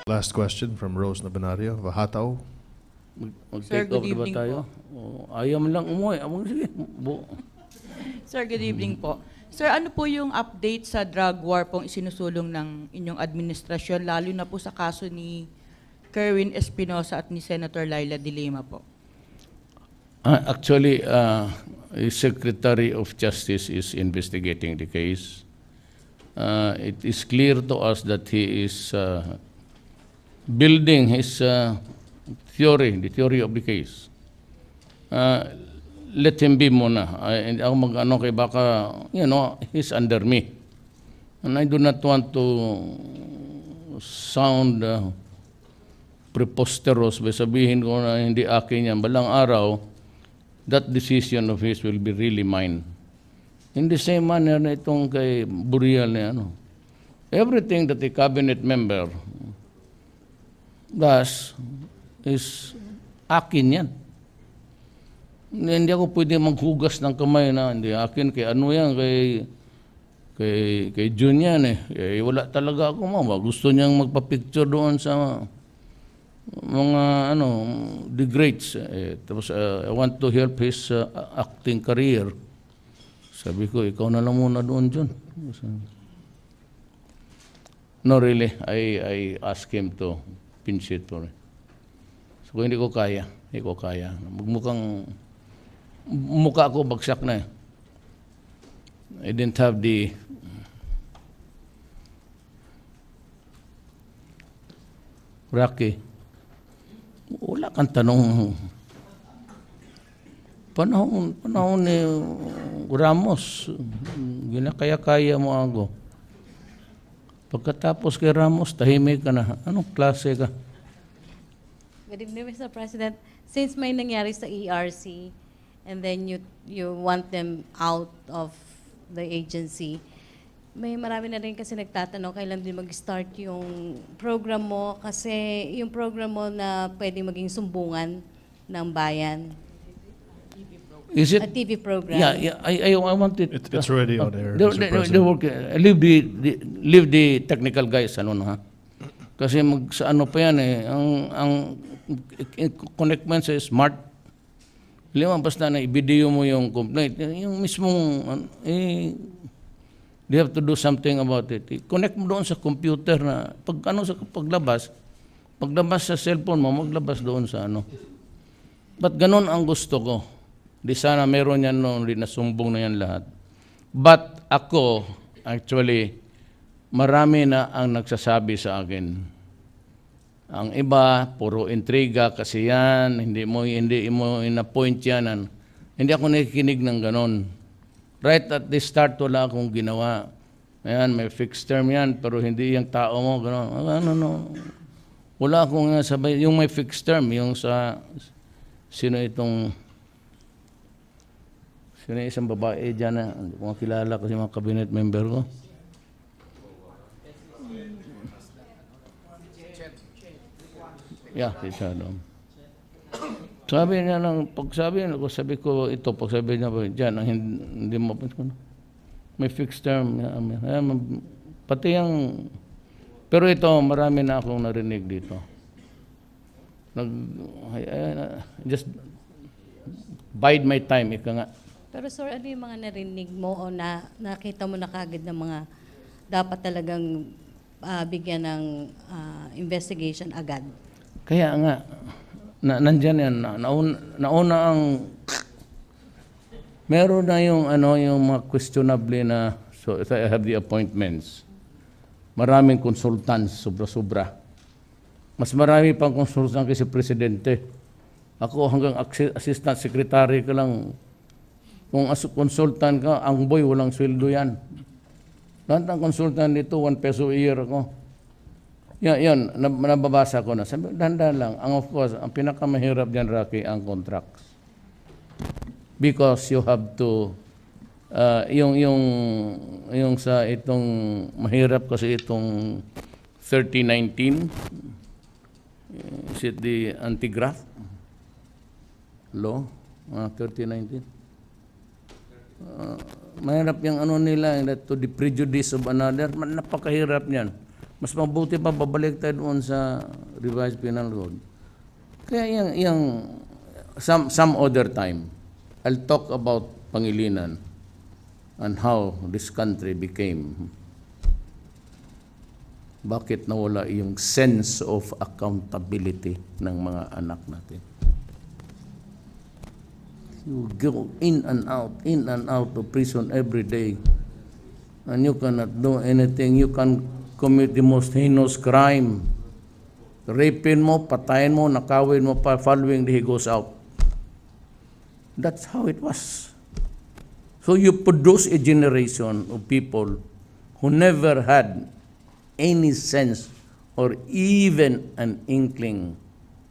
Last question from Rose Nabanario, Vahataw. Mag-take Sir, off good diba evening tayo? Ayaw mo lang umuwi. Sige. Sir, good evening po. Sir, ano po yung update sa drug war pong isinusulong ng inyong administrasyon, lalo na po sa kaso ni Kerwin Espinosa at ni Senator Laila De Lima po? Actually, the Secretary of Justice is investigating the case. It is clear to us that he is building his theory, the theory of the case. Let him be muna. Hindi ako mag-ano kay baka, he's under me. And I do not want to sound preposterous by sabihin ko na hindi akin yan. Balang araw, that decision of his will be really mine. In the same manner na itong kay Burial na everything that a cabinet member does is akin yan. Hindi ako pwede maghugas ng kamay na hindi akin, kay ano yan, kay Jun yan wala talaga ako gusto niyang magpa-picture doon sa mga the greats. Tapos I want to help his acting career. Sabi ko, ikaw na lang muna doon, Jun. No, really, I ask him to pinch it for me. So kung hindi ko kaya. Magmukhang mukha ko bagsak na I didn't have the Rocky. Wala kang tanong. Panahon ni Ramos, kaya mo ako. Pagkatapos kay Ramos, tahimik ka na. Anong klase ka? Good evening, Mr. President. Since may nangyari sa ERC, and then you want them out of the agency, may marami na rin kasi nagtatanong kailan din mag-start yung program mo, kasi yung program mo na pwede maging sumbungan ng bayan. Is it? A TV program. Yeah, I want it. It's already on air, They Mr. President. Leave the technical guys, ha? Kasi sa ano pa yan ang connectment sa smart. Basta na i-video mo yung complaint, yung mismong, they have to do something about it. Connect mo doon sa computer na, paglabas sa cellphone mo, maglabas doon sa But ganun ang gusto ko. Di sana meron yan noon, di nasumbong na yan lahat. But ako, actually, marami na ang nagsasabi sa akin. Ang iba, puro intriga kasi yan, hindi mo ina-point yan. Hindi ako nakikinig ng ganon. Right at the start, wala akong ginawa. Ayan, may fixed term yan, pero hindi yung tao mo, ganon. Wala akong sabay. Yung may fixed term, yung sa, sino isang babae dyan na, hindi ko makilala kasi mga cabinet member ko. Yeah, si Chadom. Sabi niya lang, pagsabi ko ito, pagsabi niya ba, dyan, hindi mo, may fixed term. Pati yung, pero ito, marami na akong narinig dito. Just bide my time, ika nga. Pero sir, ano yung mga narinig mo o nakita mo na kagad ng mga dapat talagang bigyan ng investigation agad? Kaya nga, nandyan yan, nauna ang, meron na yung mga questionable na, so if I have the appointments, maraming consultants, sobra-sobra. Mas marami pang consultant kasi presidente. Ako hanggang assistant secretary ka lang. Kung consultant ka, ang boy, walang sweldo yan. Lahat ng consultant dito, 1 peso a year ako. Yan, nababasa ko na. Sabi, dahan-dahan lang. Of course, ang pinakamahirap dyan, Rocky, ang contracts. Because you have to, yung sa itong, mahirap kasi itong 3019, is it the anti-graft law? 3019? Mahirap yung nila, to the prejudice of another. Napakahirap niyan. Mas mabuti pa babalik tayo doon sa revised penal code. Kaya yung some other time, I'll talk about Pangilinan and how this country became, bakit nawala yung sense of accountability ng mga anak natin. You go in and out of prison every day, and you cannot do anything. You can commit the most heinous crime. Rapin mo, patayin mo, nakawin mo pa, following day he goes out. That's how it was. So you produce a generation of people who never had any sense or even an inkling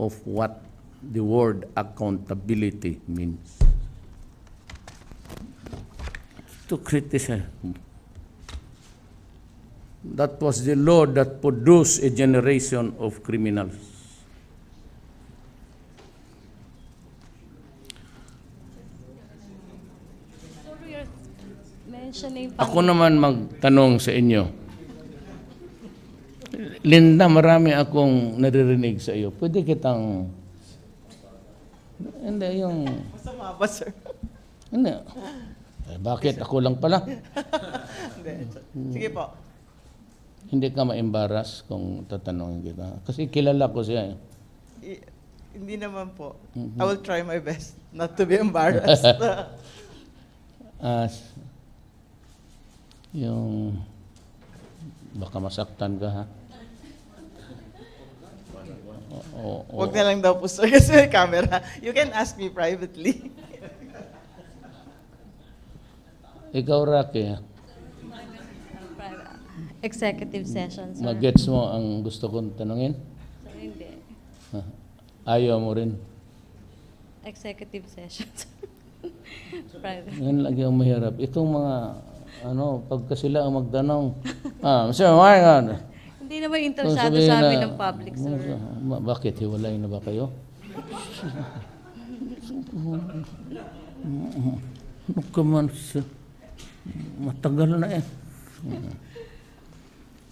of what the word accountability means. To criticize. That was the law that produced a generation of criminals. Mentioning Ako naman magtanong sa inyo. Linda, marami akong naririnig sa iyo. Pwede kitang... Hindi, yung... Masama ba, sir? Hindi. Bakit? Ako lang pala. Hindi. Sige po. Hindi ka ma-embarrass kung tatanungin kita. Kasi kilala ko siya. Hindi naman po. I will try my best not to be embarrassed. Yung... Baka masaktan ka, ha? Huwag na lang daw po, sir, kasi may camera. You can ask me privately. Ikaw, Rocky, executive session, sir. mag-gets mo ang gusto kong tanungin? Sir, hindi. Ayaw mo rin. Executive session, sir. Private. Yan lagi ang mahirap. Itong mga, pagka sila ang magtanong, Mr. Margan, Hindi naman interesado sa amin ng public, sir. Bakit? Hiwalay na ba kayo? Ano ka man, matagal na eh.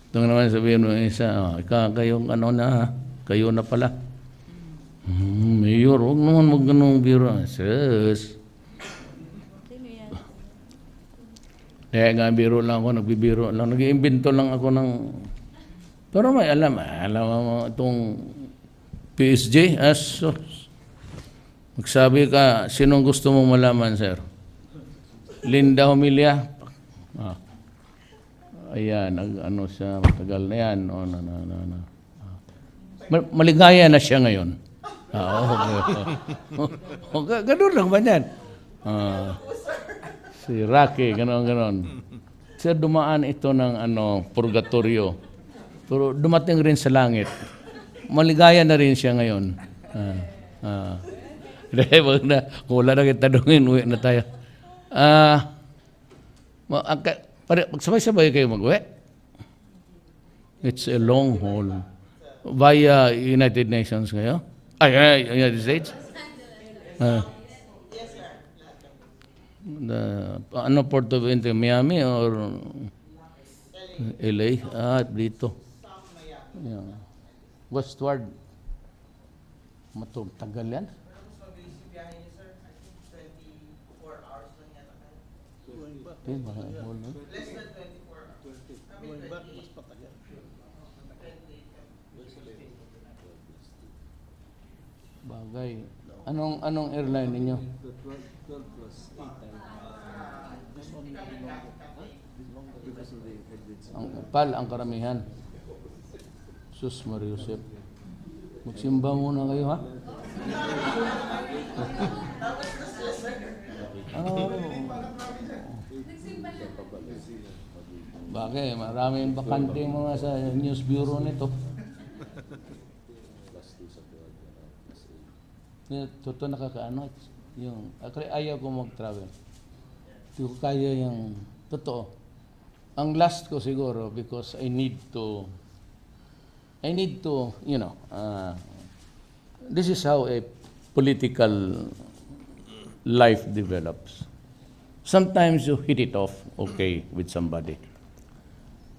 Ito naman sabihin mo isa, kayong kayo na pala. Mayor, huwag naman mag-ganong biro. Sus. Sino yan? Kaya nga biro lang ako, nagbibiro lang. Nag-iimbento lang ako ng... Pero may alam mo itong PSG, magsabi ka, sinong gusto mong malaman, sir? Linda Humilia? Ayan, siya, matagal na yan. Maligaya na siya ngayon. Okay. Ganun lang ba yan? Si Rocky, ganon. Sir, dumaan ito ng purgatorio. Pero dumating rin sa langit. Maligaya na rin siya ngayon. Wag na. Kung wala na kita tanungin, uwi na tayo. Magsabay-sabay kayo mag-uwi. It's a long haul. Via United Nations kayo? United States? Port of Entry, Miami or LA? Dito. Yeah. Westward. Tagal yan? Less than 24 hours. Bagay. Anong airline ninyo? 12 plus 8 times. Ang karamihan. Sus Mariusep. Magsimba muna kayo, ha? Bagay, maraming bakante mga sa news bureau nito. Totoo nakakaano. Ayaw ko mag-travel. Hindi ko kaya yung totoo. Ang last ko siguro because I need to, this is how a political life develops. Sometimes you hit it off okay with somebody.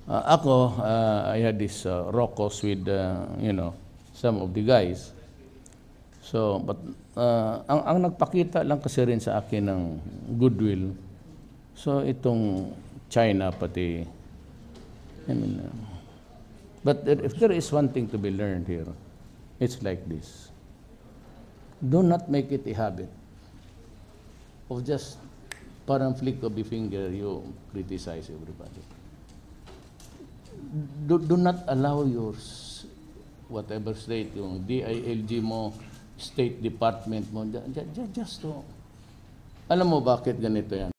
I had this rocos with, some of the guys. So, but ang nagpakita lang kasi rin sa akin ng goodwill, so itong China pati, but if there is one thing to be learned here, it's like this. Do not make it a habit of just parang flick of the finger, you criticize everybody. Do not allow your whatever state, yung DILG mo, State Department mo, just to, alam mo bakit ganito yan?